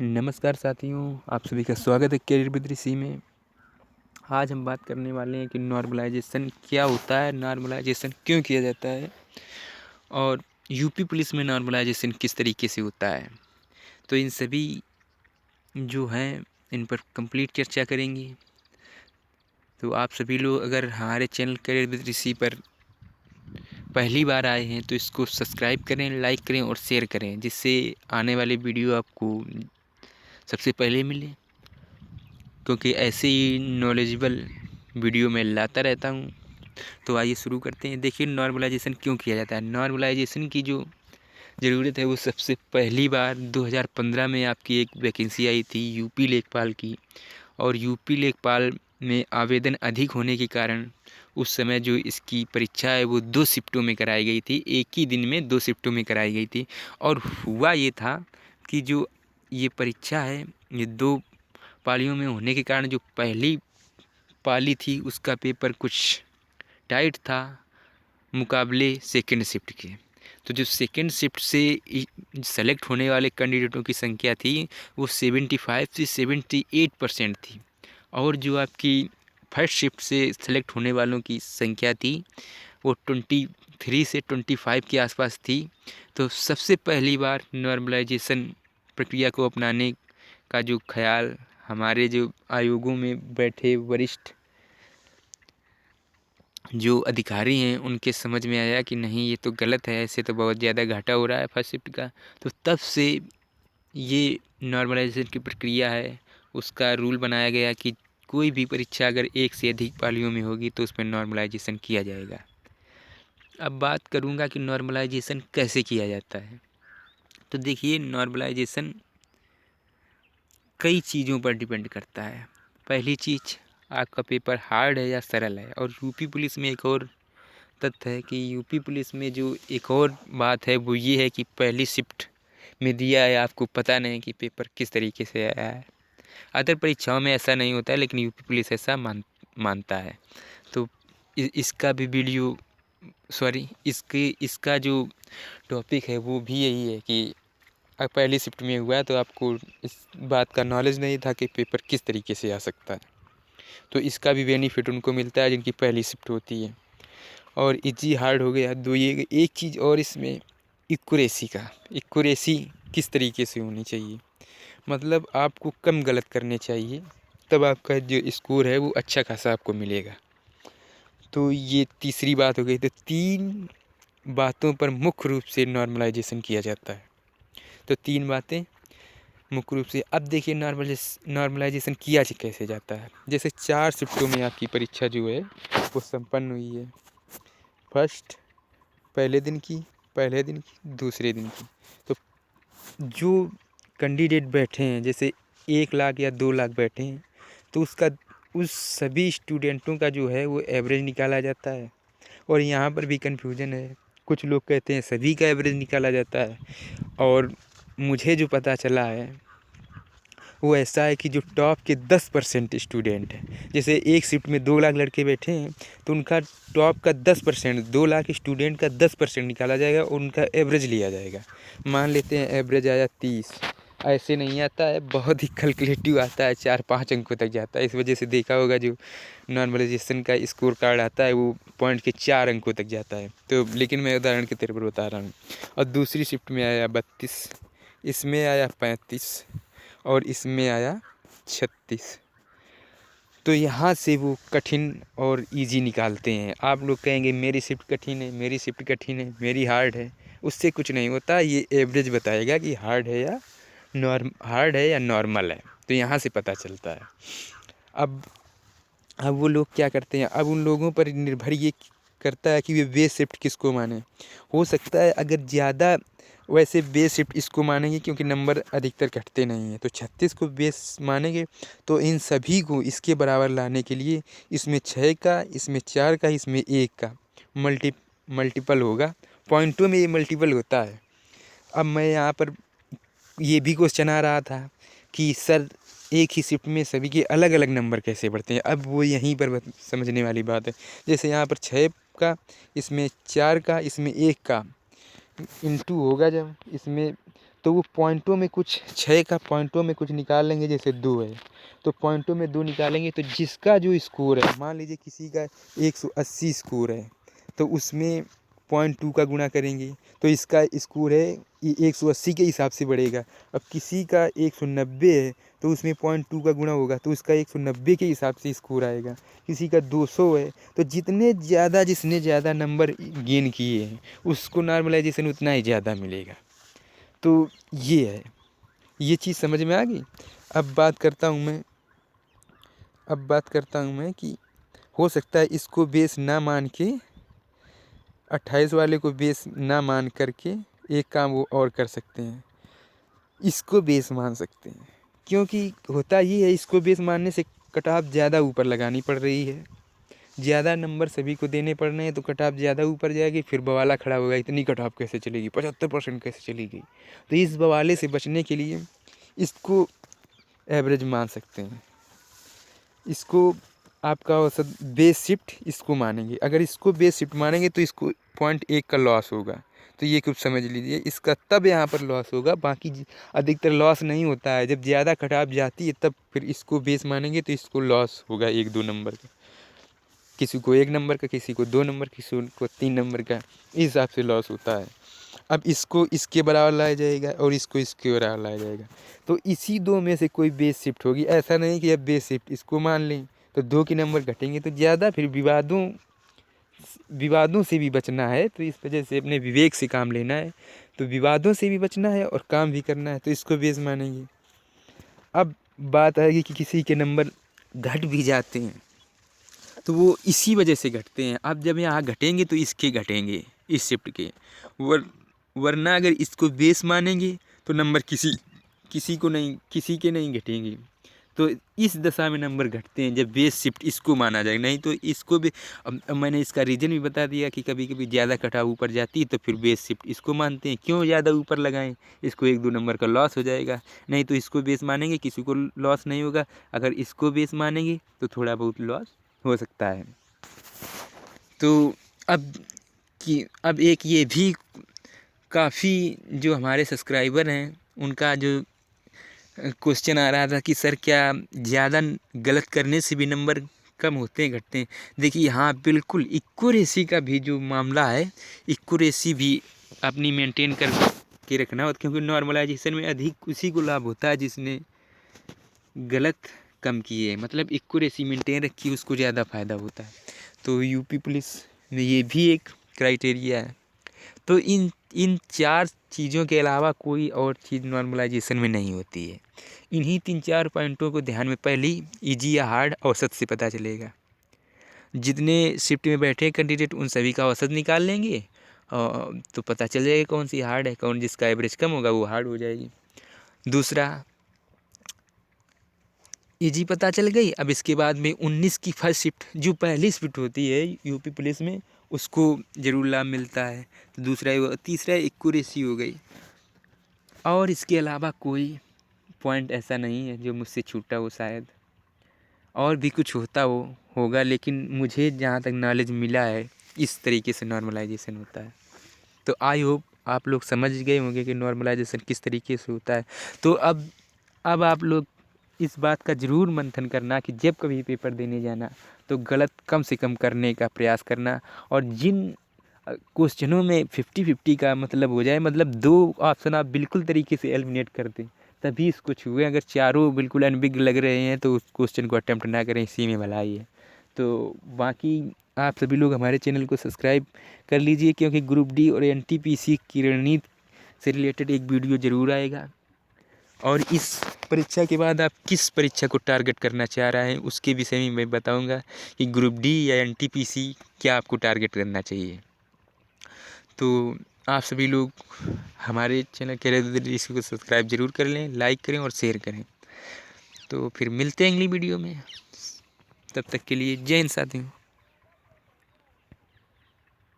नमस्कार साथियों, आप सभी का स्वागत है करियर विद ऋषि में। आज हम बात करने वाले हैं कि नॉर्मलाइजेशन क्या होता है, नॉर्मलाइजेशन क्यों किया जाता है और यूपी पुलिस में नॉर्मलाइजेशन किस तरीके से होता है। तो इन सभी जो हैं इन पर कंप्लीट चर्चा करेंगे। तो आप सभी लोग अगर हमारे चैनल करियर विद ऋषि पर पहली बार आए हैं तो इसको सब्सक्राइब करें, लाइक करें और शेयर करें, जिससे आने वाले वीडियो आपको सबसे पहले मिले, क्योंकि ऐसे ही नॉलेजेबल वीडियो मैं लाता रहता हूँ। तो आइए शुरू करते हैं। देखिए, नॉर्मलाइजेशन क्यों किया जाता है। नॉर्मलाइजेशन की जो ज़रूरत है वो सबसे पहली बार 2015 में आपकी एक वैकेंसी आई थी यूपी लेखपाल की। और यूपी लेखपाल में आवेदन अधिक होने के कारण उस समय जो इसकी परीक्षा है वो 2 शिफ्टों में कराई गई थी। एक ही दिन में 2 शिफ्टों में कराई गई थी। और हुआ ये था कि जो ये परीक्षा है ये 2 पालियों में होने के कारण जो पहली पाली थी उसका पेपर कुछ टाइट था मुकाबले सेकंड शिफ्ट के। तो जो सेकंड शिफ्ट से सेलेक्ट होने वाले कैंडिडेटों की संख्या थी वो 75 से 78% थी। और जो आपकी फर्स्ट शिफ्ट से सेलेक्ट होने वालों की संख्या थी वो 23 से 25 के आसपास थी। तो सबसे पहली बार नॉर्मलाइजेशन प्रक्रिया को अपनाने का जो ख्याल हमारे जो आयोगों में बैठे वरिष्ठ जो अधिकारी हैं उनके समझ में आया कि नहीं, ये तो गलत है, ऐसे तो बहुत ज़्यादा घाटा हो रहा है फर्स्ट शिफ्ट का। तो तब से ये नॉर्मलाइजेशन की प्रक्रिया है उसका रूल बनाया गया कि कोई भी परीक्षा अगर एक से अधिक पालियों में होगी तो उसमें नॉर्मलाइजेशन किया जाएगा। अब बात करूँगा कि नॉर्मलाइजेशन कैसे किया जाता है। तो देखिए, नॉर्मलाइजेशन कई चीज़ों पर डिपेंड करता है। पहली चीज़, आपका पेपर हार्ड है या सरल है। और यूपी पुलिस में एक और तथ्य है कि यूपी पुलिस में जो एक और बात है वो ये है कि पहली शिफ्ट में दिया है, आपको पता नहीं कि पेपर किस तरीके से आया है। अदर परीक्षाओं में ऐसा नहीं होता है, लेकिन यूपी पुलिस ऐसा मानता है। तो इसका भी वीडियो, सॉरी, इसका जो टॉपिक है वो भी यही है कि पहली शिफ्ट में हुआ है तो आपको इस बात का नॉलेज नहीं था कि पेपर किस तरीके से आ सकता है। तो इसका भी बेनिफिट उनको मिलता है जिनकी पहली शिफ्ट होती है। और इजी हार्ड हो गया। दो ये एक चीज़ और इसमें एक्यूरेसी किस तरीके से होनी चाहिए, मतलब आपको कम गलत करने चाहिए, तब आपका जो स्कोर है वो अच्छा खासा आपको मिलेगा। तो ये तीसरी बात हो गई। तो 3 बातों पर मुख्य रूप से नॉर्मलाइजेशन किया जाता है। तो 3 बातें मुख्य रूप से। अब देखिए नॉर्मलाइजेशन किया कैसे जाता है। जैसे 4 शिफ्टों में आपकी परीक्षा जो है वो संपन्न हुई है। फर्स्ट पहले दिन की, दूसरे दिन की। तो जो कैंडिडेट बैठे हैं, जैसे 1 लाख या 2 लाख बैठे हैं, तो उस सभी स्टूडेंटों का जो है वो एवरेज निकाला जाता है। और यहाँ पर भी कन्फ्यूजन है। कुछ लोग कहते हैं सभी का एवरेज निकाला जाता है, और मुझे जो पता चला है वो ऐसा है कि जो टॉप के 10% स्टूडेंट हैं, जैसे एक शिफ्ट में 2 लाख लड़के बैठे हैं तो उनका टॉप का 10%, 2 लाख स्टूडेंट का 10% निकाला जाएगा और उनका एवरेज लिया जाएगा। मान लेते हैं एवरेज आया 30। ऐसे नहीं आता है, बहुत ही कैलकुलेटिव आता है, 4-5 अंकों तक जाता है। इस वजह से देखा होगा जो नॉर्मलाइजेशन का स्कोर कार्ड आता है वो पॉइंट के 4 अंकों तक जाता है। तो लेकिन मैं उदाहरण के तौर पर बता रहा हूँ। और दूसरी शिफ्ट में आया 32, इसमें आया 35 और इसमें आया 36। तो यहाँ से वो कठिन और इजी निकालते हैं। आप लोग कहेंगे मेरी शिफ्ट कठिन है, मेरी शिफ्ट कठिन है, मेरी हार्ड है। उससे कुछ नहीं होता, ये एवरेज बताएगा कि हार्ड है या नॉर्मल है। तो यहाँ से पता चलता है। अब अब वो लोग क्या करते हैं, अब उन लोगों पर निर्भर ये करता है कि वे बेस शिफ्ट किसको माने। हो सकता है अगर ज़्यादा वैसे बेस शिफ्ट इसको मानेंगे क्योंकि नंबर अधिकतर कटते नहीं हैं, तो 36 को बेस मानेंगे। तो इन सभी को इसके बराबर लाने के लिए इसमें 6 का, इसमें 4 का, इसमें 1 का मल्टीपल होगा। पॉइंटों में ये मल्टीपल होता है। अब मैं यहाँ पर ये भी क्वेश्चन आ रहा था कि सर एक ही शिफ्ट में सभी के अलग अलग नंबर कैसे बढ़ते हैं। अब वो यहीं पर समझने वाली बात है। जैसे यहाँ पर 6 का, इसमें 4 का, इसमें 1 का इंटू होगा जब इसमें, तो वो पॉइंटों में कुछ 6 का पॉइंटों में कुछ निकाल लेंगे, जैसे 2 है तो पॉइंटों में 2 निकालेंगे, तो जिसका जो स्कोर है, मान लीजिए किसी का 180 स्कोर है तो उसमें 0.2 का गुणा करेंगे तो इसका स्कोर है ये 180 के हिसाब से बढ़ेगा। अब किसी का 190 है तो उसमें 0.2 का गुणा होगा तो उसका 190 के हिसाब से स्कोर आएगा। किसी का 200 है तो जिसने ज़्यादा नंबर गेन किए हैं उसको नॉर्मलाइजेशन उतना ही ज़्यादा मिलेगा। तो ये है, ये चीज़ समझ में आ गई। अब बात करता हूँ मैं कि हो सकता है इसको बेस ना मान के 28 वाले को बेस ना मान करके एक काम वो और कर सकते हैं, इसको बेस मान सकते हैं। क्योंकि होता ये है, इसको बेस मानने से कट ऑफ ज़्यादा ऊपर लगानी पड़ रही है, ज़्यादा नंबर सभी को देने पड़ रहे हैं तो कट ऑफ ज़्यादा ऊपर जाएगी, फिर बवाला खड़ा होगा इतनी कट ऑफ कैसे चलेगी, 75% कैसे चलेगी। तो इस बवाले से बचने के लिए इसको एवरेज मान सकते हैं। इसको आपका औसत बेस शिफ्ट इसको मानेंगे, अगर इसको बेस शिफ्ट मानेंगे तो इसको 0.1 का लॉस होगा। तो ये कुछ समझ लीजिए, इसका तब यहाँ पर लॉस होगा, बाकी अधिकतर लॉस नहीं होता है। जब ज़्यादा कट ऑफ जाती है तब फिर इसको बेस मानेंगे तो इसको लॉस होगा 1-2 नंबर का, किसी को 1 नंबर का, किसी को 2 नंबर, किसी को 3 नंबर का, इस हिसाब से लॉस होता है। अब इसको इसके बराबर लाया जाएगा और इसको इसके बराबर लाया जाएगा, तो इसी 2 में से कोई बेस शिफ्ट होगी। ऐसा नहीं कि अब बेस शिफ्ट इसको मान लें तो 2 के नंबर घटेंगे तो ज़्यादा, फिर विवादों से भी बचना है। तो इस वजह से अपने विवेक से काम लेना है, तो विवादों से भी बचना है और काम भी करना है, तो इसको बेस मानेंगे। अब बात आएगी कि किसी के नंबर घट भी जाते हैं तो वो इसी वजह से घटते हैं। अब जब यहाँ घटेंगे तो इसके घटेंगे, इस शिफ्ट के, वरना अगर इसको बेस मानेंगे तो नंबर किसी के नहीं घटेंगे। तो इस दशा में नंबर घटते हैं जब बेस शिफ्ट इसको माना जाए, नहीं तो इसको भी। अब मैंने इसका रीज़न भी बता दिया कि कभी कभी ज़्यादा कटाव ऊपर जाती है तो फिर बेस शिफ्ट इसको मानते हैं। क्यों ज़्यादा ऊपर लगाएं, इसको 1-2 नंबर का लॉस हो जाएगा। नहीं तो इसको बेस मानेंगे, किसी को लॉस नहीं होगा। अगर इसको बेस मानेंगे तो थोड़ा बहुत लॉस हो सकता है। तो अब एक ये भी काफ़ी जो हमारे सब्सक्राइबर हैं उनका जो क्वेश्चन आ रहा था कि सर क्या ज़्यादा गलत करने से भी नंबर कम होते हैं, घटते हैं। देखिए हाँ, बिल्कुल इक्यूरेसी का भी जो मामला है, इक्यूरेसी भी अपनी मेंटेन कर के रखना होता, क्योंकि नॉर्मलाइजेशन में अधिक उसी को लाभ होता है जिसने गलत कम किए, मतलब इक्यूरेसी मेंटेन रखी उसको ज़्यादा फ़ायदा होता है। तो यूपी पुलिस में ये भी एक क्राइटेरिया है। तो इन 4 चीज़ों के अलावा कोई और चीज़ नॉर्मलाइजेशन में नहीं होती है। इन्हीं 3-4 पॉइंटों को ध्यान में, पहली इजी या हार्ड औसत से पता चलेगा। जितने शिफ्ट में बैठे कैंडिडेट उन सभी का औसत निकाल लेंगे तो पता चल जाएगा कौन सी हार्ड है, कौन जिसका एवरेज कम होगा वो हार्ड हो जाएगी। दूसरा, इजी पता चल गई। अब इसके बाद में 19 की फर्स्ट शिफ्ट जो पहली शिफ्ट होती है यूपी पुलिस में उसको ज़रूर लाभ मिलता है। तो दूसरा, तीसरा एक्यूरेसी हो गई। और इसके अलावा कोई पॉइंट ऐसा नहीं है जो मुझसे छूटा हो, शायद और भी कुछ होगा, लेकिन मुझे जहाँ तक नॉलेज मिला है इस तरीके से नॉर्मलाइजेशन होता है। तो आई होप आप लोग समझ गए होंगे कि नॉर्मलाइजेशन किस तरीके से होता है। तो अब आप लोग इस बात का ज़रूर मंथन करना कि जब कभी पेपर देने जाना तो गलत कम से कम करने का प्रयास करना, और जिन क्वेश्चनों में 50-50 का मतलब हो जाए, मतलब 2 ऑप्शन आप बिल्कुल तरीके से एलिमिनेट कर दें तभी इसको छुए। अगर चारों बिल्कुल अनबिग लग रहे हैं तो उस क्वेश्चन को अटेम्प्ट ना करें, इसी में भलाई है। तो बाकी आप सभी लोग हमारे चैनल को सब्सक्राइब कर लीजिए, क्योंकि ग्रुप डी और एनटीपीसी की रणनीति से रिलेटेड एक वीडियो ज़रूर आएगा। और इस परीक्षा के बाद आप किस परीक्षा को टारगेट करना चाह रहे हैं उसके विषय में मैं बताऊंगा कि ग्रुप डी या एनटीपीसी क्या आपको टारगेट करना चाहिए। तो आप सभी लोग हमारे चैनल कैरियर को सब्सक्राइब जरूर कर लें, लाइक करें और शेयर करें। तो फिर मिलते हैं अगली वीडियो में, तब तक के लिए जय हिंद साथियों।